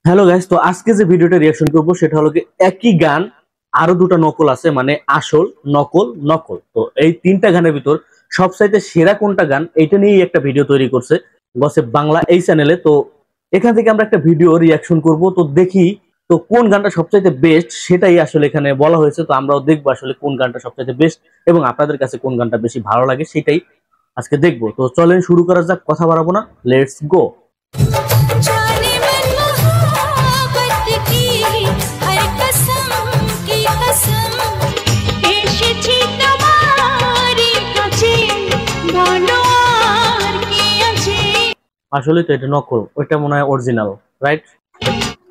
Hello guys, তো আজকে যে ভিডিওটা রিঅ্যাকশন করব সেটা হলো কি একই গান আরো দুটো নকল আছে, মানে আসল, নকল, নকল। তো এই তিনটা গানের ভিতর সবচাইতে সেরা কোনটা গান, এইটা নিয়েই একটা ভিডিও তৈরি করছে গসিপ বাংলা এই চ্যানেলে। তো এখান থেকে আমরা একটা ভিডিও রিঅ্যাকশন করব, তো দেখি তো কোন গানটা সবচাইতে বেস্ট সেটাই আসলে এখানে বলা হয়েছে। তো আমরাও দেখবো আসলে কোন গানটা সবচাইতে বেস্ট এবং আপনাদের কাছে কোন গানটা বেশি ভালো লাগে সেটাই আজকে দেখবো। তো চলেন শুরু করা যাক, কথা বাড়াবো না, লেটস গো। जाने मन मोहब्बत की हर कसम की कसम এসেছি তোমারই কাছে বলো আর কি আছে। আসলে তো এটা নকল, ওইটা মনে হয় অরিজিনাল, রাইট?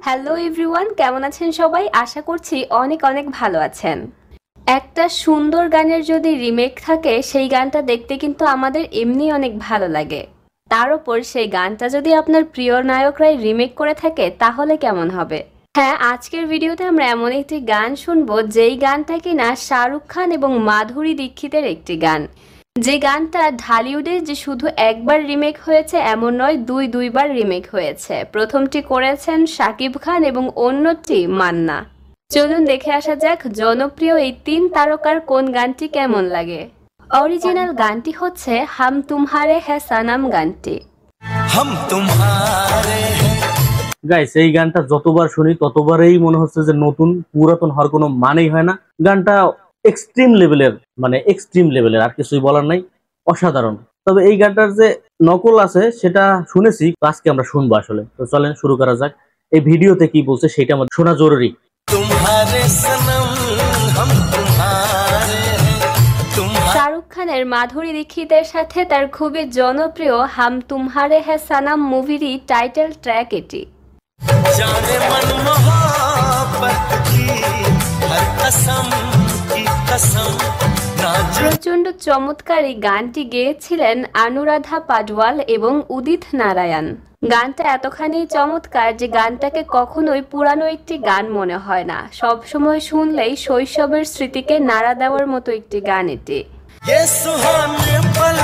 হ্যালো এভরিওয়ান, কেমন আছেন সবাই? আশা করছি অনেক অনেক ভালো আছেন। একটা সুন্দর গানের যদি রিমেক থাকে সেই গানটা দেখতে কিন্তু আমাদের এমনি অনেক ভালো লাগে। তার উপর সেই গানটা যদি আপনার প্রিয় নায়করাই রিমেক করে থাকে তাহলে কেমন হবে? হ্যাঁ, আজকের ভিডিওতে আমরা এমন একটি গান শুনবো যেই গানটা কিনা শাহরুখ খান এবং মাধুরী দীক্ষিতের একটি গান। যে গানটা ঢালিউডে যে শুধু একবার রিমেক হয়েছে এমন নয়, দুইবার রিমেক হয়েছে। প্রথমটি করেছেন শাকিব খান এবং অন্যটি মান্না। চলুন দেখে আসা যাক জনপ্রিয় এই তিন তারকার কোন গানটি কেমন লাগে। অরিজিনাল গানটি হচ্ছে হাম তুমহারে হ্যাঁ সানাম গানটি। हम तुम्हारे গাইস, এই গানটা যতবার শুনি ততবারই মনে হচ্ছে যে নতুন, পুরাতন হওয়ার কোনো মানেই হয় না। গানটা এক্সট্রিম লেভেলের, মানে এক্সট্রিম লেভেলের, আর কিছুই বলার নাই, অসাধারণ। তবে এই গানটার যে নকল আছে সেটা শুনেছি, আজকে আমরা শুনবো আসলে। তো চলেন শুরু করা যাক। এই ভিডিওতে কি বলছে সেটা আমাদের শোনা জরুরি। तुम्हारे सनम हम तुम्हारे শাহরুখ খানের মাধুরী দীক্ষিতের সাথে তার খুবই জনপ্রিয় হাম তুমহারে হ্যাঁ সানাম মুভিরই টাইটেল ট্র্যাক এটি। जाने मन मोहब्बत की हर कसम की कसम ना প্রচণ্ড চমৎকার এই গানটি গেয়েছিলেন অনুরাধা পাডওয়াল এবং উদিত নারায়ণ। গানটা এতখানি চমৎকার যে গানটাকে কখনোই পুরানো একটি গান মনে হয় না, সবসময় শুনলেই শৈশবের স্মৃতিকে নাড়া দেওয়ার মতো একটি গান এটি। ये सुहाने पल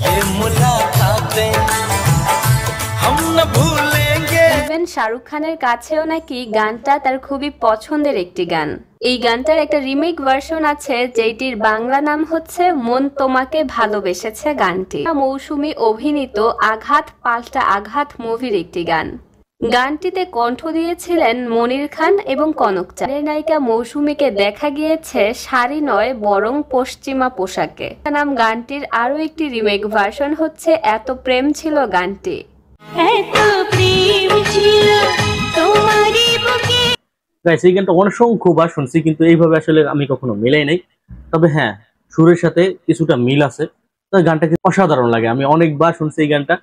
ये मुलाकातें हम न भूलेंगे। ইভেন শাহরুখ খানের কাছেও নাকি গানটা তার খুবই পছন্দের একটি গান। এই গানটার একটা রিমেক ভার্সন আছে যেটির বাংলা নাম হচ্ছে মন তোমাকে ভালোবেসেছে গানটি। মৌসুমী অভিনীত আঘাত পাল্টা আঘাত মুভির একটি গান। গানটিতে কণ্ঠ দিয়েছিলেন মনির খান এবং কনক চাঁদ। নায়িকা মৌসুমীকে দেখা গিয়েছে শাড়ি নয় বরং পশ্চিমা পোশাকে। নাম গানটির আরো একটি রিমেক ভার্সন হচ্ছে এত প্রেম ছিল গানটি। এত প্রেম ছিল তোমারই বুকে। গাইস, এই গানটা অসংখ্যবার শুনছি কিন্তু এইভাবে আসলে আমি কখনো মিলাই নাই। তবে হ্যাঁ, সুরের সাথে কিছুটা মিল আছে। তো এই গানটা কিন্তু অসাধারণ লাগে, আমি অনেকবার শুনছি এই গানটা।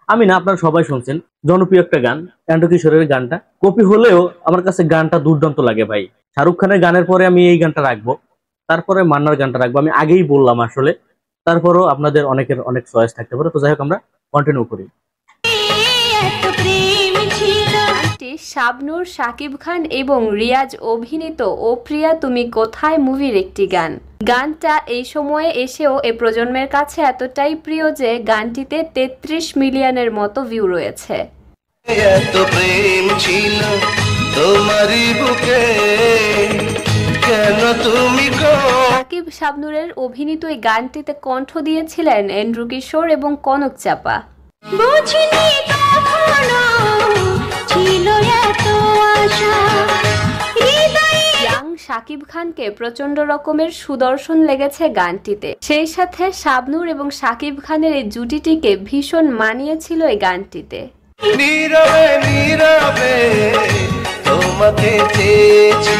আমি না, আপনারা সবাই শুনছেন, জনপ্রিয় একটা গান, এন্ড্রু কিশোরের গানটা। কপি হলেও আমার কাছে গানটা দুর্দান্ত লাগে ভাই। শাহরুখ খানের গানের পরে আমি এই গানটা রাখবো, তারপরে মান্নার গানটা রাখবো। আমি আগেই বললাম আসলে, তারপরও আপনাদের অনেকের অনেক চয়েস থাকতে পারে। তো যাই হোক, আমরা কন্টিনিউ করি। এত প্রেম ছিল গানটি শাবনূর, শাকিব খান এবং রিয়াজ অভিনীত ও প্রিয়া তুমি কোথায় মুভির একটি গান। গানটা এই সময়ে এসেও এ প্রজন্মের কাছে এতটাই প্রিয় যে গানটিতে 33 মিলিয়নের মতো ভিউ রয়েছে। এত প্রেম ছিল তোমারই বুকে কেন তুমি গো। সাকিব শাবনূরের অভিনীত এই গানটিতে কণ্ঠ দিয়েছিলেন এন্ড্রু কিশোর এবং কনক চাপা। বুঝিনি কখনো ছিল এত আশা হৃদয়ে। ইয়াং শাকিব খানকে প্রচন্ড রকমের সুদর্শন লেগেছে গানটিতে। সেই সাথে শাবনূর এবং শাকিব খানের এই জুটিটিকে ভীষণ মানিয়েছিল এই গানটিতে। নীরবে নীরবে তোমাকে চেয়েছি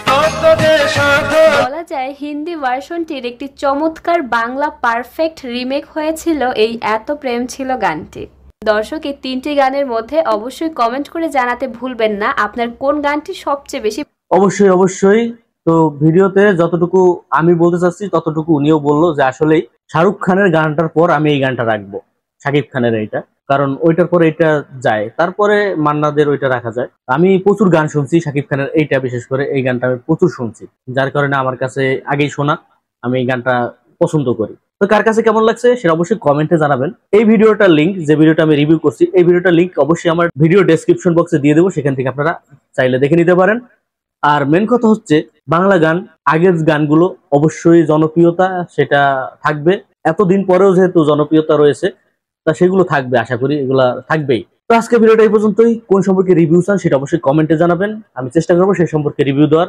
কত যে সাধন। বলা যায় হিন্দি ভার্সনটির একটি চমৎকার বাংলা পারফেক্ট রিমেক হয়েছিল এই এত প্রেম ছিল গানটি। দর্শক, এই তিনটি গানের মধ্যে অবশ্যই কমেন্ট করে জানাতে ভুলবেন না আপনার কোন গানটি সবচেয়ে বেশি। অবশ্যই অবশ্যই। তো ভিডিওতে যতটুকু আমি বলতে চাচ্ছি ততটুকু উনিও বললো যে আসলেই শাহরুখ খানের গানটার পর আমি এই গানটা রাখবো, শাকিব খানের এইটা, কারণ ওইটার পরে এটা যায়, তারপরে মান্নাদের ওইটা রাখা যায়। আমি প্রচুর গান শুনছি শাকিব খানের, এইটা বিশেষ করে এই গানটা আমি প্রচুর শুনছি, যার কারণে আমার কাছে আগেই শোনা, আমি এই গানটা পছন্দ করি। তো কার কাছে কেমন লাগছে সেটা অবশ্যই কমেন্টে জানাবেন। এই ভিডিওটার লিংক, যে ভিডিওটা আমি রিভিউ করছি, এই ভিডিওটার লিংক অবশ্যই আমার ভিডিও ডেসক্রিপশন বক্সে দিয়ে দেবো, সেখান থেকে আপনারা চাইলে দেখে নিতে পারেন। আর মেন কথা হচ্ছে, বাংলা গান আগের গানগুলো অবশ্যই জনপ্রিয়তা সেটা থাকবে, এতদিন পরেও যেহেতু জনপ্রিয়তা রয়েছে তা সেগুলো থাকবে, আশা করি এগুলা থাকবেই। তো আজকে ভিডিওটা এই পর্যন্তই। কোন সম্পর্কে রিভিউ চান সেটা অবশ্যই কমেন্টে জানাবেন, আমি চেষ্টা করবো সেই সম্পর্কে রিভিউ দেওয়ার।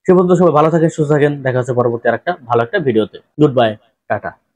সে পর্যন্ত সবাই ভালো থাকেন, সুস্থ থাকেন, দেখা হচ্ছে পরবর্তী আরেকটা ভালো একটা ভিডিওতে। Good bye, tata.